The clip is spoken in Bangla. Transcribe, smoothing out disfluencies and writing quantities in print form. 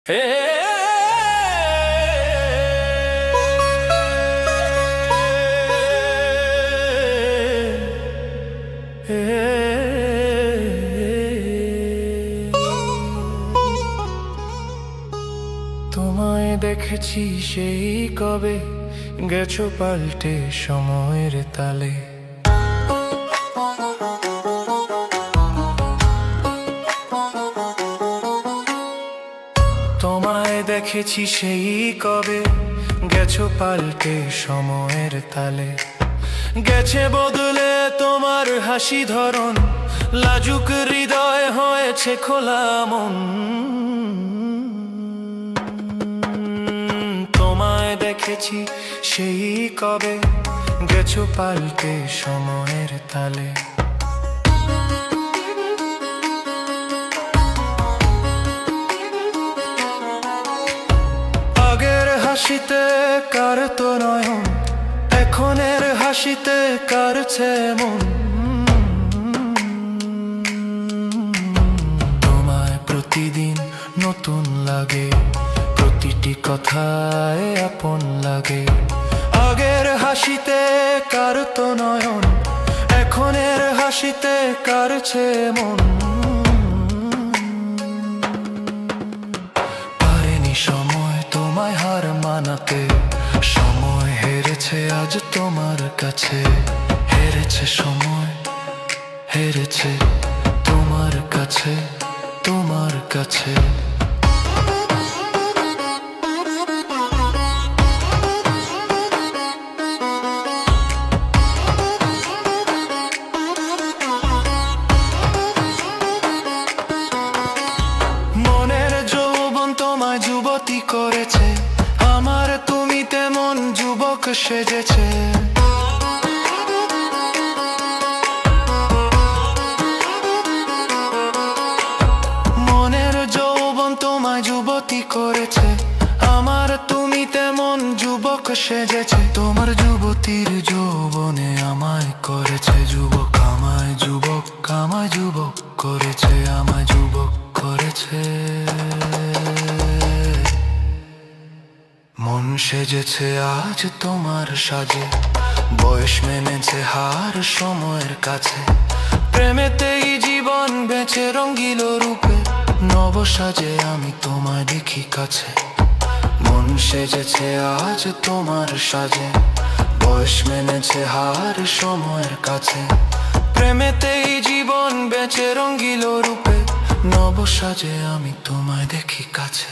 তোমায় দেখেছি সেই কবে, গেছো পাল্টে সময়ের তালে। তোমায় দেখেছি সেই কবে, গেছো পাল্টে সময়ের তালে। গেছে বদলে তোমার হাসি ধরন, লাজুক হৃদয় হয়েছে খোলা মন। তোমায় দেখেছি সেই কবে, গেছো পাল্টে সময়ের তালে। আগের হাসিতে কারতো নয়ন, এখনের হাসিতে কারছে মন। তোমায় প্রতিদিন নতুন লাগে, প্রতিটি কথায় আপন লাগে। আগের হাসিতে কারতো নয়ন, এখনের হাসিতে কারছে মন। পারেনি সময় তোমায় হার মানাতে, সময় হেরেছে আজ তোমার কাছে। হেরেছে সময়, হেরেছে তোমার কাছে, তোমার কাছে। মনের যৌবন তোমায় যুবতী করেছে, আমার তুমি তেমন যুবক সেজেছে। মনের যৌবন তোমায় যুবতী করেছে, আমার তুমি তেমন যুবক সেজেছে। তোমার যুবতীর যৌবনে আমায় করেছে যুবক, আমায় যুবক, আমায় যুবক করেছে, আমায় যুবক করেছে। মন সেজেছে আজ তোমার সাজে, বয়স মেনেছে হার সময়ের কাছে। প্রেমেতেই জীবন বেঁচে রঙ্গিল রূপে, নব সাজে আমি তোমায় দেখি কাছে। মন সেজেছে আজ তোমার সাজে, বয়স মেনেছে হার সময়ের কাছে। প্রেমেতেই জীবন বেঁচে রঙ্গিল রূপে, নব সাজে আমি তোমায় দেখি কাছে।